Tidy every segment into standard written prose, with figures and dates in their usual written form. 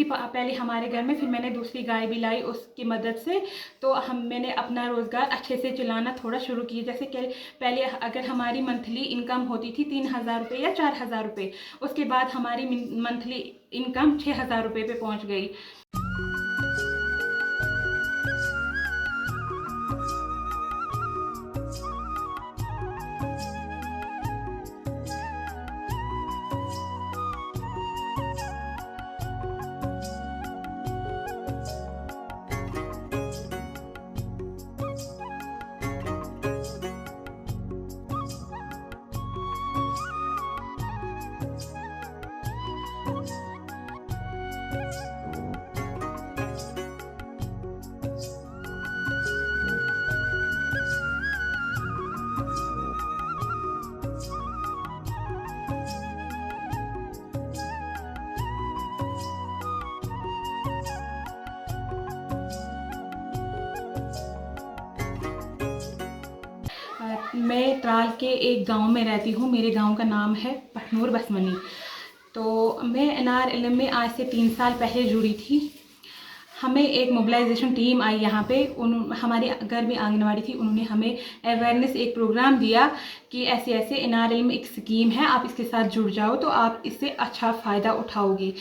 थी पहले हमारे घर में, फिर मैंने दूसरी गाय भी लाई उसकी मदद से। तो मैंने अपना रोज़गार अच्छे से चलाना थोड़ा शुरू किया। जैसे कि पहले अगर हमारी मंथली इनकम होती थी 3000 रुपये या 4000 रुपये, उसके बाद हमारी मंथली इनकम 6000 रुपये पे पहुंच गई। मैं त्राल के एक गांव में रहती हूँ। मेरे गांव का नाम है पठनूर बसमनी। तो मैं NRLM में आज से 3 साल पहले जुड़ी थी। हमें एक मोबिलाइजेशन टीम आई यहाँ पे। हमारे घर में आंगनवाड़ी थी, उन्होंने हमें अवेयरनेस एक प्रोग्राम दिया कि ऐसे ऐसे NRLM में एक स्कीम है, आप इसके साथ जुड़ जाओ तो आप इससे अच्छा फ़ायदा उठाओगे।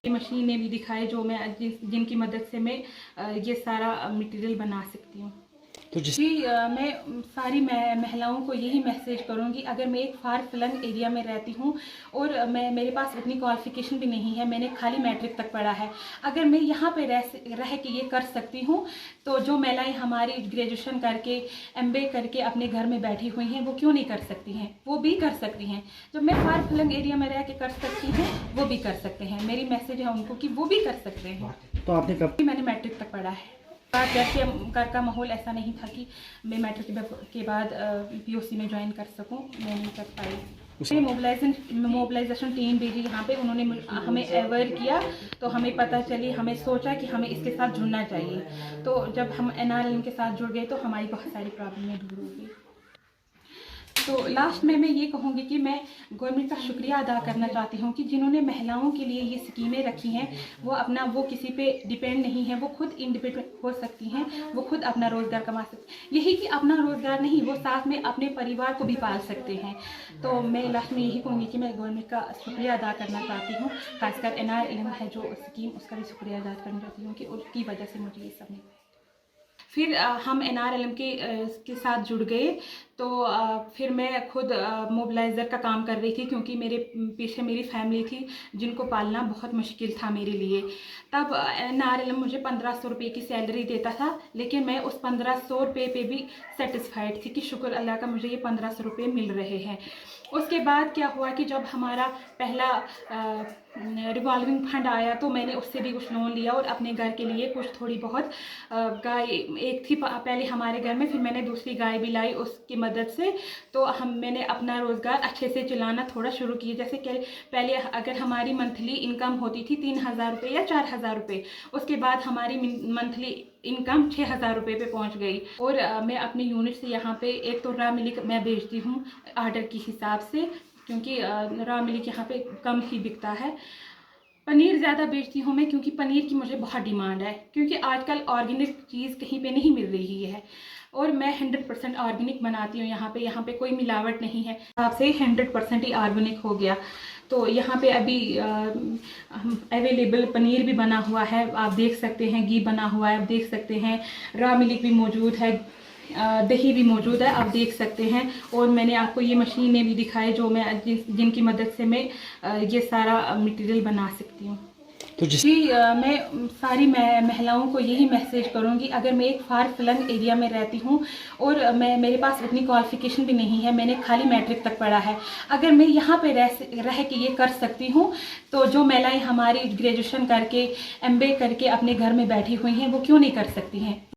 मशीनें भी दिखाई जो मैं जिनकी मदद से मैं ये सारा मटेरियल बना सकती हूँ। तो जी मैं सारी महिलाओं को यही मैसेज करूँगी, अगर मैं एक फार फ्लंग एरिया में रहती हूँ और मेरे पास उतनी क्वालिफ़िकेशन भी नहीं है, मैंने खाली मैट्रिक तक पढ़ा है, अगर मैं यहाँ पे रह के ये कर सकती हूँ तो जो महिलाएं हमारी ग्रेजुएशन करके MBA करके अपने घर में बैठी हुई हैं वो क्यों नहीं कर सकती हैं? वो भी कर सकती हैं। जो मैं फार फ्लंग एरिया में रह के कर सकती हैं वो भी कर सकते हैं। मेरी मैसेज है उनको कि वो भी कर सकते हैं। तो आपने कब? मैंने मैट्रिक तक पढ़ा है। जैसे घर का माहौल ऐसा नहीं था कि मैं मैट्रिक के बाद POC में ज्वाइन कर सकूं, मैं नहीं कर पाई। मोबिलाइजेशन टीम भेजी यहाँ पे, उन्होंने हमें अवेयर किया तो हमें पता चली, हमें सोचा कि हमें इसके साथ जुड़ना चाहिए। तो जब हम NRLM के साथ जुड़ गए तो हमारी बहुत सारी प्रॉब्लमें दूर हो गई। तो लास्ट में मैं ये कहूँगी कि मैं गवर्नमेंट का शुक्रिया अदा करना चाहती हूँ कि जिन्होंने महिलाओं के लिए ये स्कीमें रखी हैं, वो किसी पे डिपेंड नहीं है, वो खुद इंडिपेंडेंट हो सकती हैं, वो खुद अपना रोज़गार कमा सकती हैं। यही कि अपना रोज़गार नहीं, वो साथ में अपने परिवार को भी पाल सकते हैं। तो मैं लास्ट में यही कहूँगी कि मैं गवर्नमेंट का शुक्रिया अदा करना चाहती हूँ, खासकर NRLM है जो स्कीम, उसका भी शुक्रिया अदा करना चाहती हूँ कि उसकी वजह से मुझे ये सब नहीं। फिर हम NRLM के साथ जुड़ गए। तो फिर मैं खुद मोबिलाइज़र का काम कर रही थी, क्योंकि मेरे पीछे मेरी फैमिली थी जिनको पालना बहुत मुश्किल था मेरे लिए। तब NRLM मुझे 1500 रुपये की सैलरी देता था, लेकिन मैं उस 1500 रुपये पे भी सेटिस्फाइड थी कि शुक्र अल्लाह का मुझे ये 1500 रुपये मिल रहे हैं। उसके बाद क्या हुआ कि जब हमारा पहला रिवॉल्विंग फंड आया तो मैंने उससे भी कुछ लोन लिया और अपने घर के लिए कुछ थोड़ी बहुत गाय एक थी पहले हमारे घर में, फिर मैंने दूसरी गाय भी लाई उसकी मदद से। तो मैंने अपना रोज़गार अच्छे से चलाना थोड़ा शुरू किया। जैसे कि पहले अगर हमारी मंथली इनकम होती थी 3000 रुपये या 4000 रुपये, उसके बाद हमारी मंथली इनकम 6000 रुपये पे पहुंच गई। और मैं अपने यूनिट से यहाँ पे एक तो रॉ मिल्क मैं बेचती हूँ आर्डर के हिसाब से, क्योंकि रॉ मिल्क यहाँ पे कम ही बिकता है। पनीर ज़्यादा बेचती हूँ मैं, क्योंकि पनीर की मुझे बहुत डिमांड है, क्योंकि आजकल ऑर्गेनिक चीज़ कहीं पे नहीं मिल रही है। और मैं 100% ऑर्गेनिक बनाती हूँ यहाँ पे कोई मिलावट नहीं है। आपसे 100% ही ऑर्गेनिक हो गया। तो यहाँ पे अभी अवेलेबल पनीर भी बना हुआ है, आप देख सकते हैं, घी बना हुआ है आप देख सकते हैं, रॉ मिल्क भी मौजूद है, दही भी मौजूद है आप देख सकते हैं। और मैंने आपको ये मशीनें भी दिखाई जो मैं जिनकी मदद से मैं ये सारा मटेरियल बना सकती हूँ। तो जी मैं सारी महिलाओं को यही मैसेज करूँगी, अगर मैं एक फार फ्लंग एरिया में रहती हूँ और मेरे पास उतनी क्वालिफ़िकेशन भी नहीं है, मैंने खाली मैट्रिक तक पढ़ा है, अगर मैं यहाँ पे रह के ये कर सकती हूँ तो जो महिलाएं हमारी ग्रेजुएशन करके MBA करके अपने घर में बैठी हुई हैं वो क्यों नहीं कर सकती हैं?